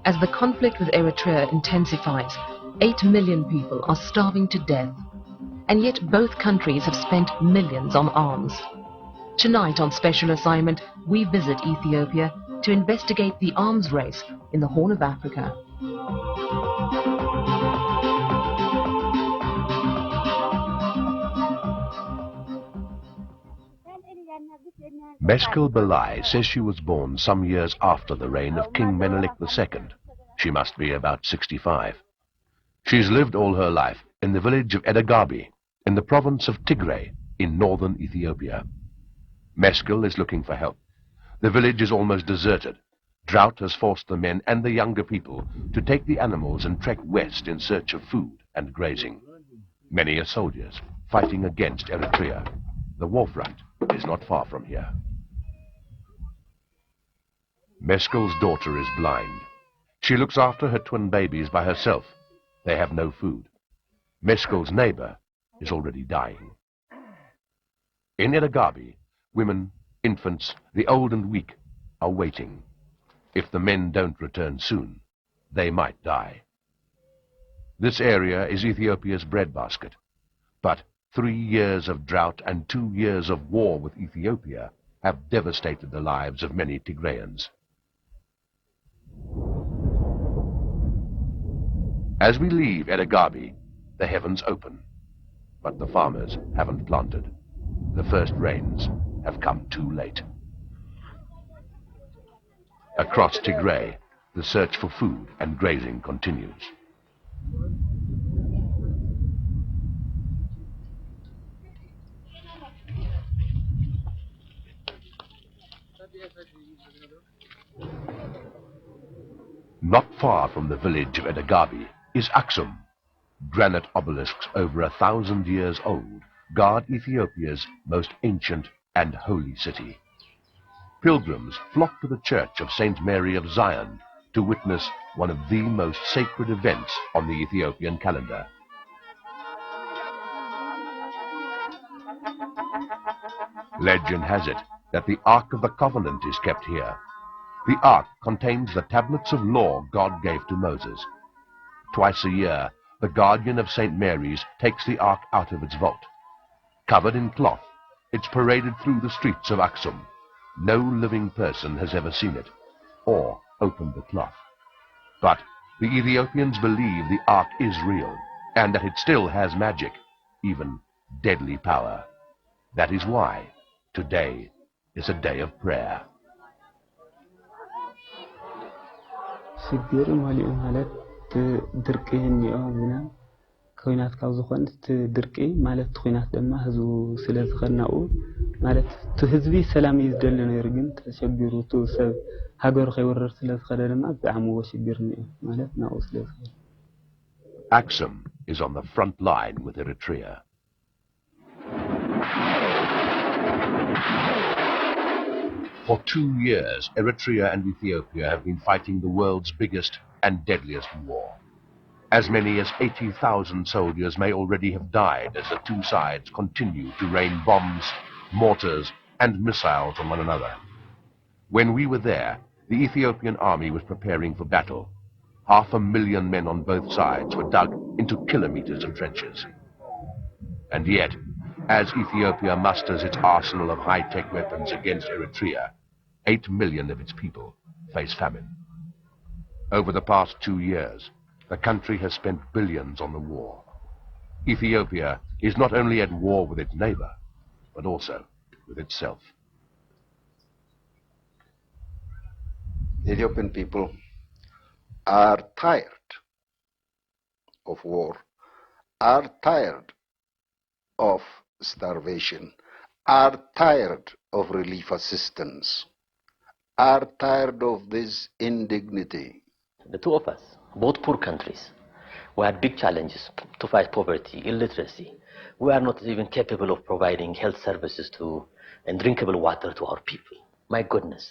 As the conflict with Eritrea intensifies, 8 million people are starving to death. And yet both countries have spent millions on arms. Tonight on Special Assignment, we visit Ethiopia to investigate the arms race in the Horn of Africa. Meskel Belai says she was born some years after the reign of King Menelik II. She must be about 65. She's lived all her life in the village of Edagabi, in the province of Tigray, in northern Ethiopia. Meskel is looking for help. The village is almost deserted. Drought has forced the men and the younger people to take the animals and trek west in search of food and grazing. Many are soldiers fighting against Eritrea. The war front is not far from here. Meskel's daughter is blind. She looks after her twin babies by herself. They have no food. Meskel's neighbor is already dying. In Edagabi, women, infants, the old and weak are waiting. If the men don't return soon, they might die. This area is Ethiopia's breadbasket, but 3 years of drought and 2 years of war with Ethiopia have devastated the lives of many Tigrayans. As we leave Edagabi, the heavens open, but the farmers haven't planted. The first rains have come too late. Across Tigray, the search for food and grazing continues. Not far from the village of Edagabi is Aksum. Granite obelisks over 1,000 years old guard Ethiopia's most ancient and holy city. Pilgrims flock to the church of St. Mary of Zion to witness one of the most sacred events on the Ethiopian calendar. Legend has it that the Ark of the Covenant is kept here. The Ark contains the tablets of law God gave to Moses. Twice a year, the guardian of St. Mary's takes the Ark out of its vault. Covered in cloth, it's paraded through the streets of Aksum. No living person has ever seen it, or opened the cloth. But the Ethiopians believe the Ark is real, and that it still has magic, even deadly power. That is why today is a day of prayer. ኩናት ካብ ዝኾን ድርቂ ማለት ኩናት ድማ ህዝቡ ስለ ዝኸናኡ ማለት ህዝቢ ሰላም እዩ ዝደሊ ነይሩ ግን ተሸጊሩ ሰብ ሃገሩ ከይወረር ስለ ዝኸደ ድማ ብጣዕሚ ወሽግር ነይሩ ማለት ናኡ ስለ ዝኸደ Aksum is on the front line with Eritrea. For 2 years, Eritrea and Ethiopia have been fighting the world's biggest and deadliest war. As many as 80,000 soldiers may already have died as the two sides continue to rain bombs, mortars, and missiles on one another. When we were there, the Ethiopian army was preparing for battle. 500,000 men on both sides were dug into kilometers of trenches. And yet, as Ethiopia musters its arsenal of high-tech weapons against Eritrea, 8 million of its people face famine. Over the past 2 years, the country has spent billions on the war. Ethiopia is not only at war with its neighbor, but also with itself. The Ethiopian people are tired of war, are tired of starvation, are tired of relief assistance, are tired of this indignity. The two of us, both poor countries, we had big challenges to fight poverty, illiteracy. We are not even capable of providing health services to and drinkable water to our people. My goodness,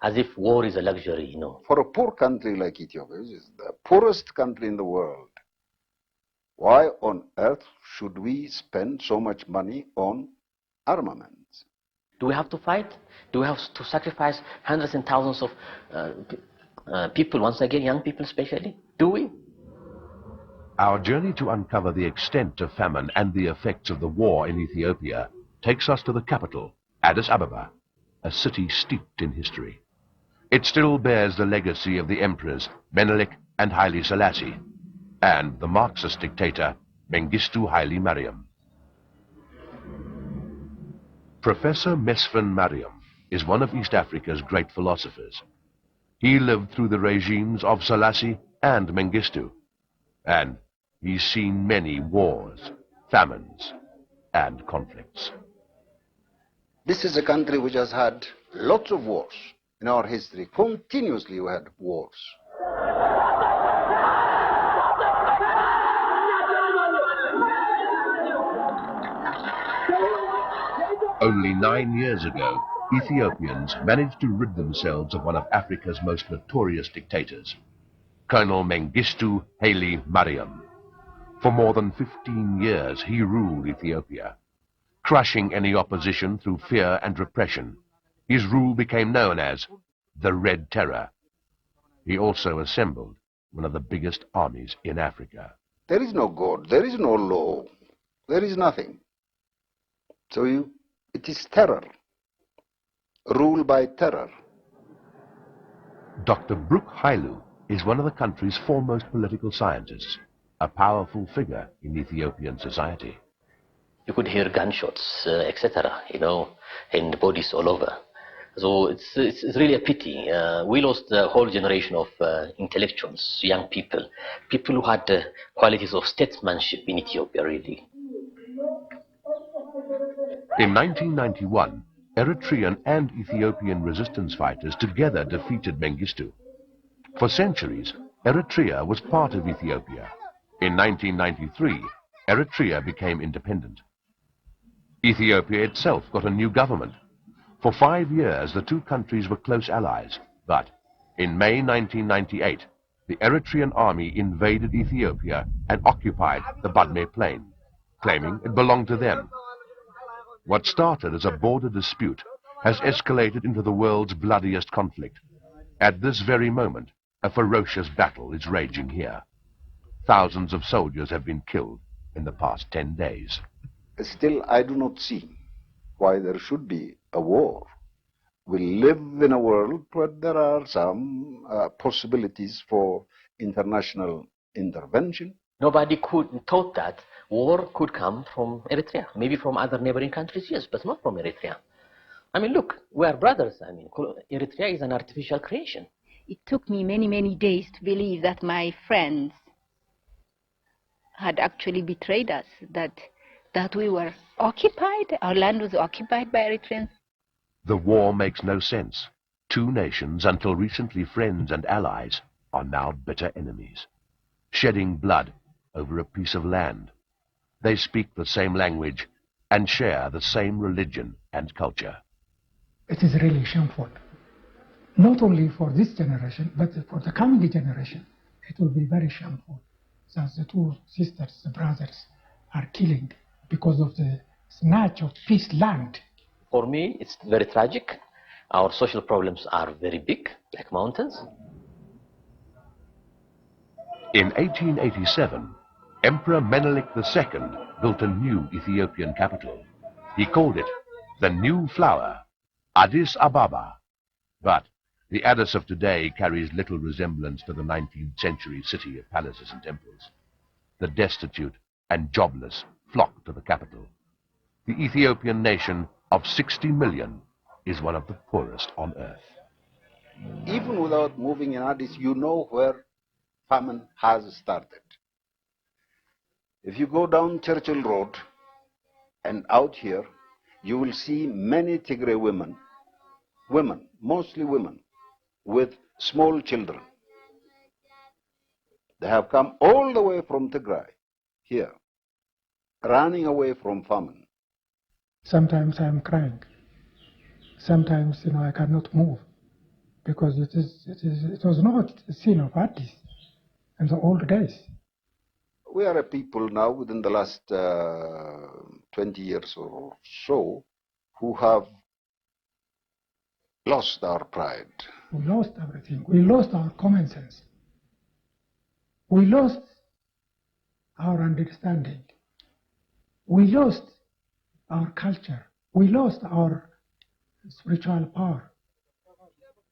as if war is a luxury, you know. For a poor country like Ethiopia, which is the poorest country in the world, why on earth should we spend so much money on armaments? Do we have to fight? Do we have to sacrifice hundreds and thousands of people, once again, young people especially? Do we? Our journey to uncover the extent of famine and the effects of the war in Ethiopia takes us to the capital, Addis Ababa, a city steeped in history. It still bears the legacy of the emperors Menelik and Haile Selassie, and the Marxist dictator Mengistu Haile Mariam. Professor Mesfin Mariam is one of East Africa's great philosophers. He lived through the regimes of Selassie and Mengistu, and he's seen many wars, famines, and conflicts. This is a country which has had lots of wars in our history. Continuously we had wars. Only 9 years ago, Ethiopians managed to rid themselves of one of Africa's most notorious dictators, Colonel Mengistu Haile Mariam. For more than 15 years, he ruled Ethiopia, crushing any opposition through fear and repression. His rule became known as the Red Terror. He also assembled one of the biggest armies in Africa. There is no God, there is no law, there is nothing. So it is terror, rule by terror. Dr. Brook Hailu is one of the country's foremost political scientists, a powerful figure in Ethiopian society. You could hear gunshots, etc., and the bodies all over. So it's really a pity. We lost a whole generation of intellectuals, young people, people who had qualities of statesmanship in Ethiopia, really. In 1991, Eritrean and Ethiopian resistance fighters together defeated Mengistu. For centuries, Eritrea was part of Ethiopia. In 1993, Eritrea became independent. Ethiopia itself got a new government. For 5 years, the two countries were close allies. But in May 1998, the Eritrean army invaded Ethiopia and occupied the Badme Plain, claiming it belonged to them. What started as a border dispute has escalated into the world's bloodiest conflict. At this very moment, a ferocious battle is raging here. Thousands of soldiers have been killed in the past 10 days. Still, I do not see why there should be a war. We live in a world where there are some possibilities for international intervention. Nobody could thought that war could come from Eritrea, maybe from other neighboring countries, yes, but not from Eritrea. I mean, look, we are brothers. I mean, Eritrea is an artificial creation. It took me many, many days to believe that my friends had actually betrayed us, that we were occupied, our land was occupied by Eritreans. The war makes no sense. Two nations, until recently friends and allies, are now bitter enemies, shedding blood over a piece of land. They speak the same language and share the same religion and culture. It is really shameful, not only for this generation, but for the coming generation. It will be very shameful that the two sisters, the brothers, are killing because of the snatch of peace land. For me, it's very tragic. Our social problems are very big, like mountains. In 1887, Emperor Menelik II built a new Ethiopian capital. He called it the New Flower, Addis Ababa. But the Addis of today carries little resemblance to the 19th century city of palaces and temples. The destitute and jobless flock to the capital. The Ethiopian nation of 60 million is one of the poorest on earth. Even without moving in Addis, you know where famine has started. If you go down Churchill Road and out here, you will see many Tigray women, mostly women, with small children. They have come all the way from Tigray, here, running away from famine. Sometimes I am crying. Sometimes, I cannot move because it was not a scene of Addis in the old days. We are a people now within the last 20 years or so who have lost our pride. We lost everything. We lost our common sense. We lost our understanding. We lost our culture. We lost our spiritual power.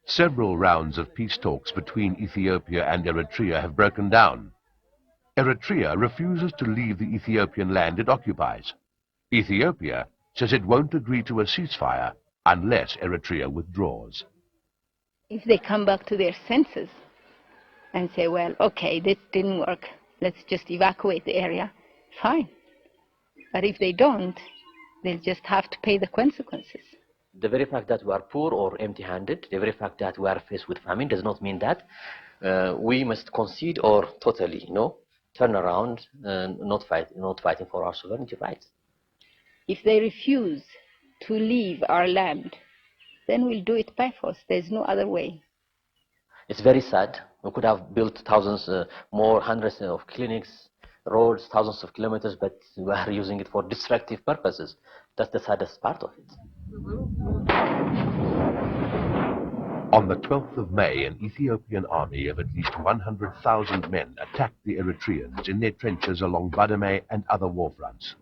Several rounds of peace talks between Ethiopia and Eritrea have broken down. Eritrea refuses to leave the Ethiopian land it occupies. Ethiopia says it won't agree to a ceasefire unless Eritrea withdraws. If they come back to their senses and say, well, okay, this didn't work, let's just evacuate the area, fine. But if they don't, they'll just have to pay the consequences. The very fact that we are poor or empty-handed, the very fact that we are faced with famine does not mean that we must concede or totally, turn around and not fighting for our sovereignty rights. If they refuse to leave our land, then we'll do it by force. There's no other way. It's very sad. We could have built thousands more, hundreds of clinics, roads, thousands of kilometers, but we are using it for destructive purposes. That's the saddest part of it. On the 12th of May, an Ethiopian army of at least 100,000 men attacked the Eritreans in their trenches along Badame and other war fronts.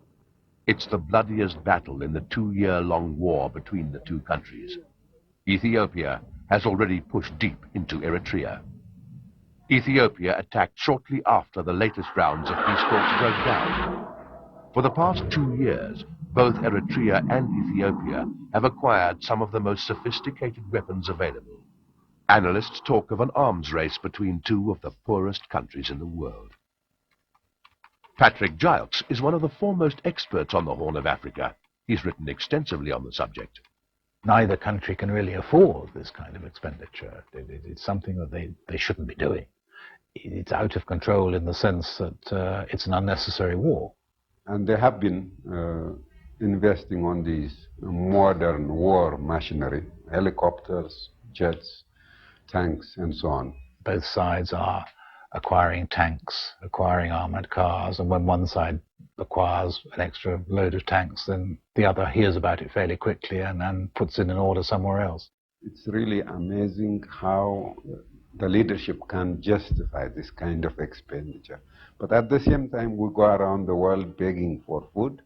It's the bloodiest battle in the 2-year-long war between the two countries. Ethiopia has already pushed deep into Eritrea. Ethiopia attacked shortly after the latest rounds of peace talks broke down. For the past 2 years, both Eritrea and Ethiopia have acquired some of the most sophisticated weapons available. Analysts talk of an arms race between two of the poorest countries in the world. Patrick Giles is one of the foremost experts on the Horn of Africa. He's written extensively on the subject. Neither country can really afford this kind of expenditure. It's something that they shouldn't be doing. It's out of control in the sense that it's an unnecessary war. And they have been investing on these modern war machinery, helicopters, jets, tanks, and so on. Both sides are acquiring tanks, acquiring armored cars, and when one side acquires an extra load of tanks, then the other hears about it fairly quickly and puts in an order somewhere else. It's really amazing how the leadership can justify this kind of expenditure. But at the same time, we go around the world begging for food,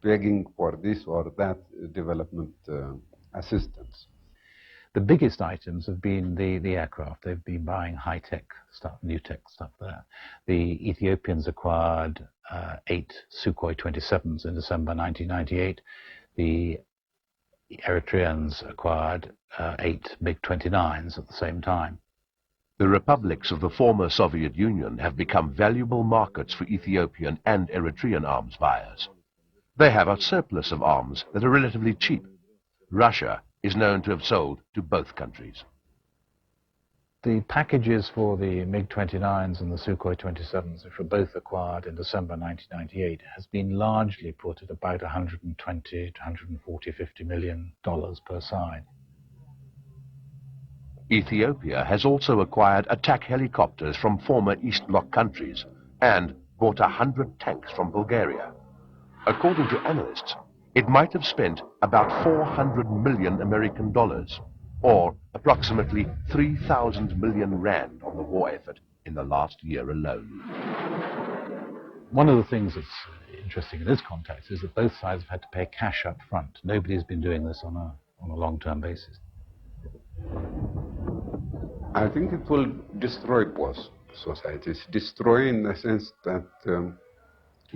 begging for this or that development assistance. The biggest items have been the aircraft. They've been buying high-tech stuff, new tech stuff there. The Ethiopians acquired 8 Sukhoi 27s in December 1998. The Eritreans acquired 8 MiG-29s at the same time. The republics of the former Soviet Union have become valuable markets for Ethiopian and Eritrean arms buyers. They have a surplus of arms that are relatively cheap. Russia is known to have sold to both countries. The packages for the MiG-29s and the Sukhoi 27s, which were both acquired in December 1998, has been largely put at about $120 to $150 million per side. Ethiopia has also acquired attack helicopters from former East Bloc countries and bought 100 tanks from Bulgaria. According to analysts, it might have spent about 400 million American dollars, or approximately 3,000 million rand on the war effort in the last year alone. One of the things that's interesting in this context is that both sides have had to pay cash up front. Nobody's been doing this on a long-term basis. I think it will destroy both societies. Destroy in the sense that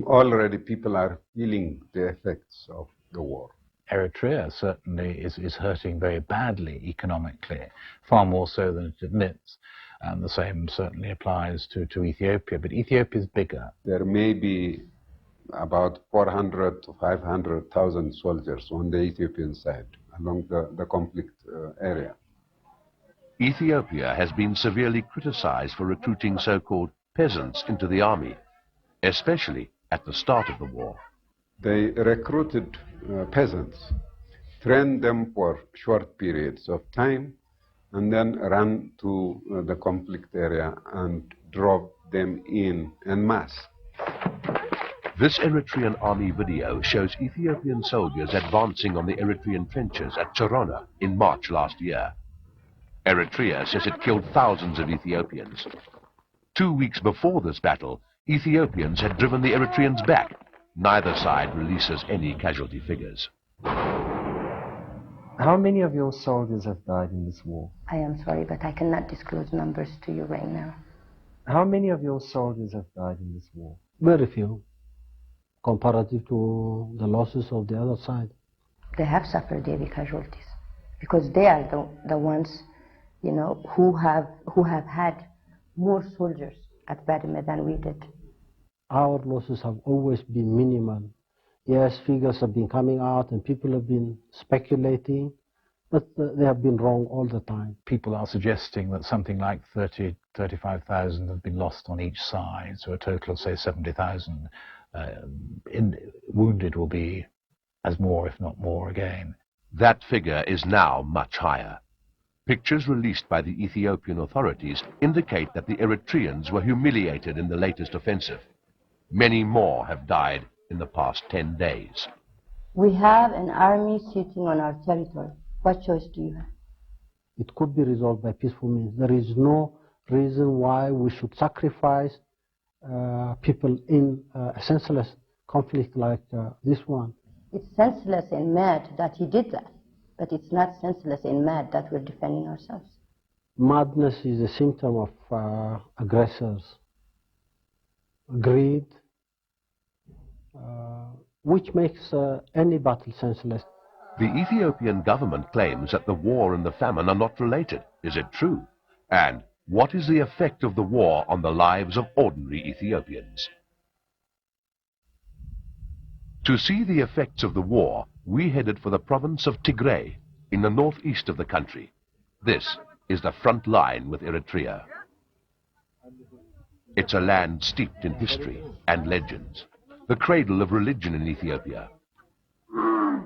already people are feeling the effects of the war. Eritrea certainly is hurting very badly economically, far more so than it admits. And the same certainly applies to Ethiopia, but Ethiopia is bigger. There may be about 400 to 500,000 soldiers on the Ethiopian side along the conflict area. Ethiopia has been severely criticized for recruiting so-called peasants into the army, especially at the start of the war. They recruited peasants, trained them for short periods of time, and then ran to the conflict area and drove them in masse. This Eritrean army video shows Ethiopian soldiers advancing on the Eritrean trenches at Chorona in March last year. Eritrea says it killed thousands of Ethiopians. 2 weeks before this battle, Ethiopians had driven the Eritreans back. Neither side releases any casualty figures. How many of your soldiers have died in this war? I am sorry, but I cannot disclose numbers to you right now. How many of your soldiers have died in this war? Very few, comparative to the losses of the other side. They have suffered heavy casualties because they are the ones, you know, who have had more soldiers at Badme than we did. Our losses have always been minimal. Yes, figures have been coming out and people have been speculating, but they have been wrong all the time. People are suggesting that something like 35,000 have been lost on each side, so a total of, say, 70,000. Wounded will be as more, if not more, again. That figure is now much higher. Pictures released by the Ethiopian authorities indicate that the Eritreans were humiliated in the latest offensive. Many more have died in the past 10 days. We have an army sitting on our territory. What choice do you have? It could be resolved by peaceful means. There is no reason why we should sacrifice people in a senseless conflict like this one. It's senseless and mad that he did that, but it's not senseless and mad that we're defending ourselves. Madness is a symptom of aggressors. Greed, which makes any battle senseless. The Ethiopian government claims that the war and the famine are not related. Is it true? And what is the effect of the war on the lives of ordinary Ethiopians? To see the effects of the war, we headed for the province of Tigray, in the northeast of the country. This is the front line with Eritrea. It's a land steeped in history and legends, the cradle of religion in Ethiopia.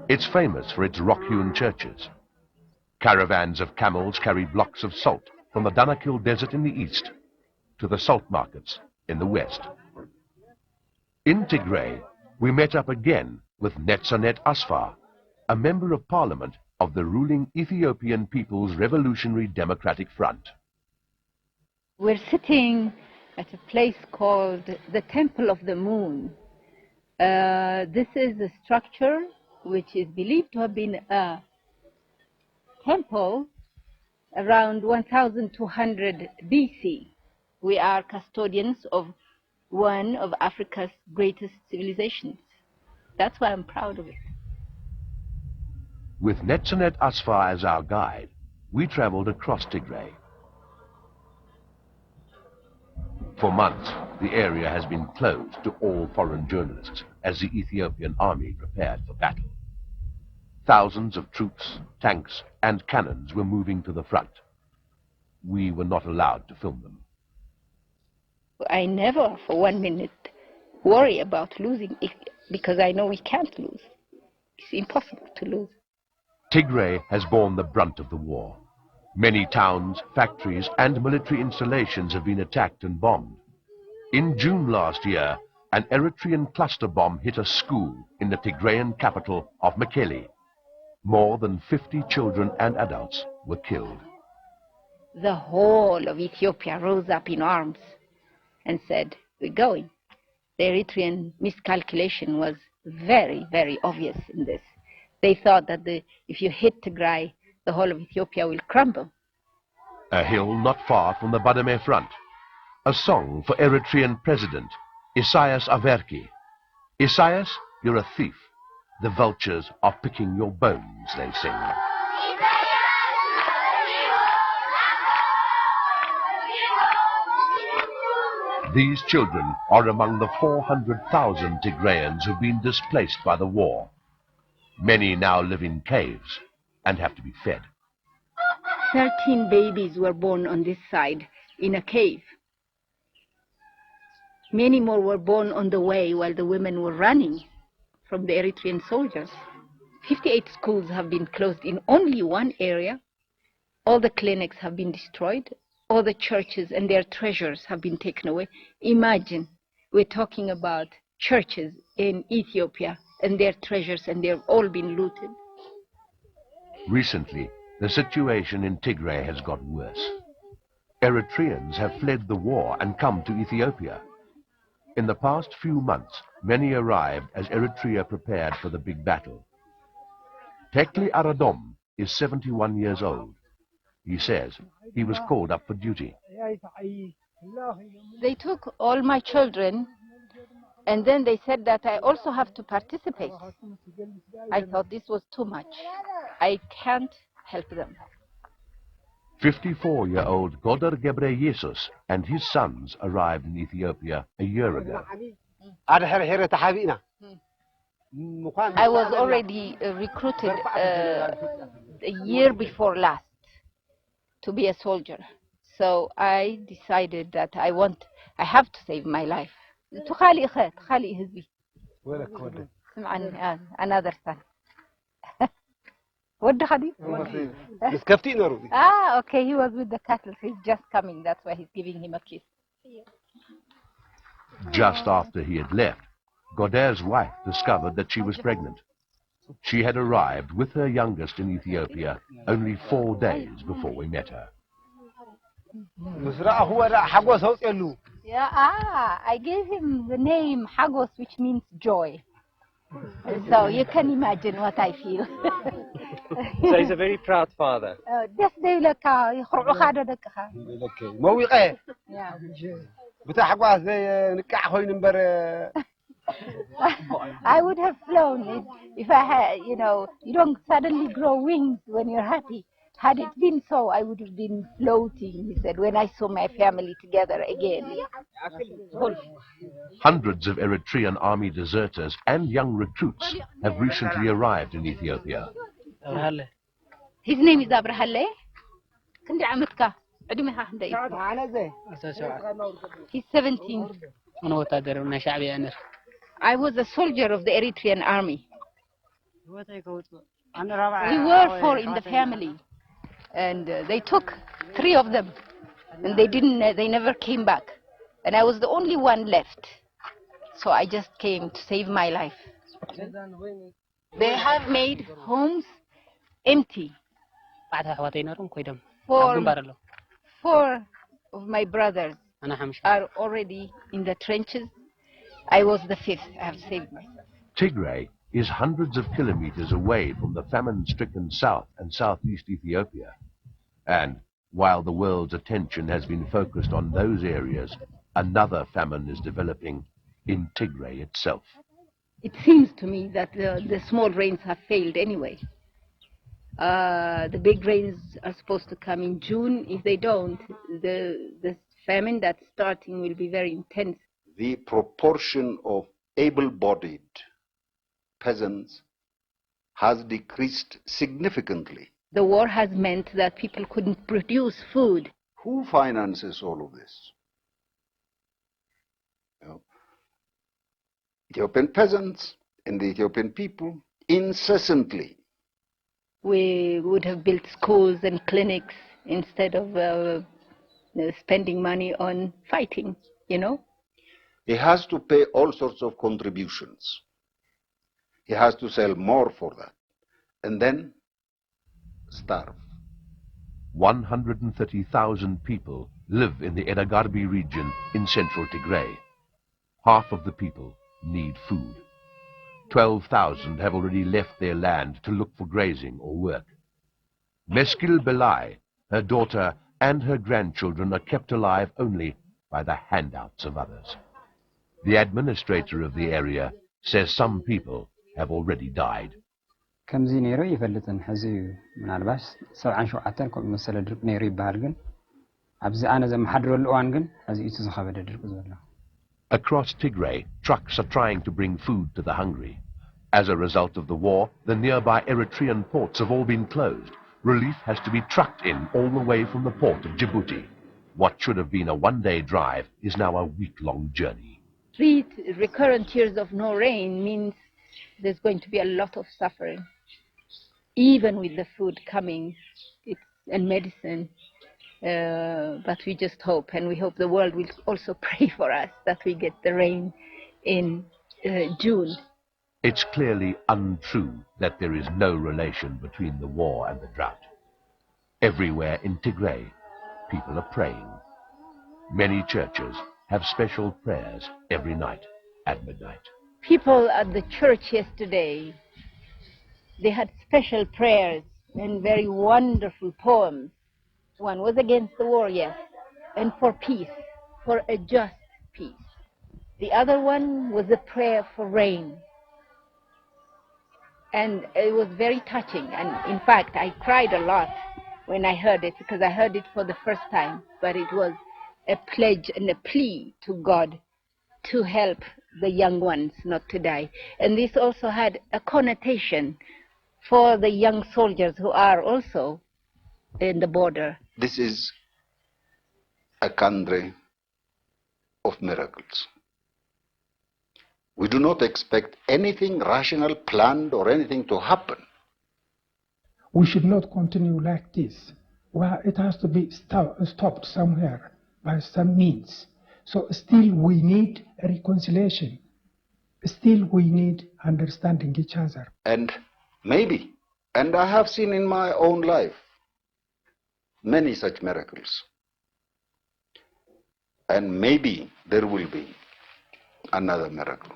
It's famous for its rock-hewn churches. Caravans of camels carry blocks of salt from the Danakil Desert in the east to the salt markets in the west. In Tigray, we met up again with Netzanet Asfar, a member of parliament of the ruling Ethiopian People's Revolutionary Democratic Front. We're sitting at a place called the Temple of the Moon. This is a structure which is believed to have been a temple around 1200 BC. We are custodians of one of Africa's greatest civilizations. That's why I'm proud of it. With Netzanet Asfar as our guide, we traveled across Tigray. For months, the area has been closed to all foreign journalists as the Ethiopian army prepared for battle. Thousands of troops, tanks, and cannons were moving to the front. We were not allowed to film them. I never for 1 minute worry about losing because I know we can't lose. It's impossible to lose. Tigray has borne the brunt of the war. Many towns, factories, and military installations have been attacked and bombed. In June last year, an Eritrean cluster bomb hit a school in the Tigrayan capital of Mekelle. More than 50 children and adults were killed. The whole of Ethiopia rose up in arms and said, we're going. The Eritrean miscalculation was very, very obvious in this. They thought that if you hit Tigray, the whole of Ethiopia will crumble. A hill not far from the Badame front. A song for Eritrean President Isaias Afwerki. Isaias, you're a thief. The vultures are picking your bones, they sing. These children are among the 400,000 Tigrayans who've been displaced by the war. Many now live in caves and have to be fed. 13 babies were born on this side in a cave. Many more were born on the way while the women were running from the Eritrean soldiers. 58 schools have been closed in only one area. All the clinics have been destroyed. All the churches and their treasures have been taken away. Imagine, we're talking about churches in Ethiopia and their treasures, and they've all been looted. Recently, The situation in Tigray has got worse. Eritreans have fled the war and come to Ethiopia. In the past few months, many arrived as Eritrea prepared for the big battle. Tekli Aradom is 71 years old. He says he was called up for duty. They took all my children, and then they said that I also have to participate. I thought this was too much. I can't help them. 54-year-old Godar Gebreyesus and his sons arrived in Ethiopia a year ago. I was already recruited a year before last to be a soldier. So I decided that I have to save my life. Another son. What okay, he was with the cattle. He's just coming. That's why he's giving him a kiss. Just after he had left, Godar's wife discovered that she was pregnant. She had arrived with her youngest in Ethiopia only 4 days before we met her. Yeah, I gave him the name Hagos, which means joy. So you can imagine what I feel. So he's a very proud father. I would have flown if I had, you don't suddenly grow wings when you're happy. Had it been so, I would have been floating, he said, when I saw my family together again. Hundreds of Eritrean army deserters and young recruits have recently arrived in Ethiopia. His name is Abrahalle. He's 17. I was a soldier of the Eritrean army. We were 4 in the family, and they took 3 of them, and they never came back, and I was the only one left. So I just came to save my life. They have made homes empty. 4 of my brothers are already in the trenches. I was the 5th. I have saved myself. Tigray is hundreds of kilometers away from the famine-stricken south and southeast Ethiopia. And while the world's attention has been focused on those areas, another famine is developing in Tigray itself. It seems to me that the small rains have failed anyway. The big rains are supposed to come in June. If they don't, the famine that's starting will be very intense. The proportion of able-bodied peasants has decreased significantly. The war has meant that people couldn't produce food. Who finances all of this? Ethiopian peasants and the Ethiopian people incessantly. We would have built schools and clinics instead of spending money on fighting, He has to pay all sorts of contributions. He has to sell more for that, and then starve. 130,000 people live in the Edagarbi region in central Tigray. Half of the people need food. 12,000 have already left their land to look for grazing or work. Meskil Belai, her daughter, and her grandchildren are kept alive only by the handouts of others. The administrator of the area says some people have already died. ከምዚ ነይሩ ይፈልጥን ሕዚ ምናልባሽ 77 ከምኡ መሰለ ድርቅ ነይሩ ይበሃል ግን ኣብዚ ኣነ ዘመሓድረሉ እዋን ግን ሕዚ እቲ ዝኸበደ ድርቅ ዘሎ Across Tigray, trucks are trying to bring food to the hungry. As a result of the war, the nearby Eritrean ports have all been closed. Relief has to be trucked in all the way from the port of Djibouti. What should have been a one-day drive is now a week-long journey. 3 recurrent years of no rain means there's going to be a lot of suffering. Even with the food coming and medicine, but we just hope, and we hope the world will also pray for us that we get the rain in June. It's clearly untrue that there is no relation between the war and the drought. Everywhere in Tigray, people are praying. Many churches have special prayers every night at midnight. People at the church yesterday, they had special prayers and very wonderful poems. One was against the war, yes, and for peace, for a just peace. The other one was a prayer for rain. And it was very touching. And in fact, I cried a lot when I heard it, because I heard it for the first time. But it was a pledge and a plea to God to help the young ones not to die. And this also had a connotation for the young soldiers who are also in the border. This is a country of miracles. We do not expect anything rational, planned, or anything to happen. We should not continue like this. Well, it has to be stopped somewhere by some means. So still we need a reconciliation. Still we need understanding each other. And maybe, and I have seen in my own life, many such miracles. And maybe there will be another miracle.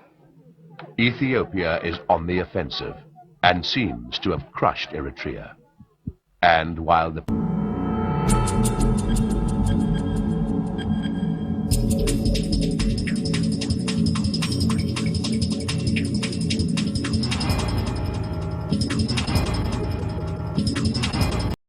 Ethiopia is on the offensive and seems to have crushed Eritrea. And while the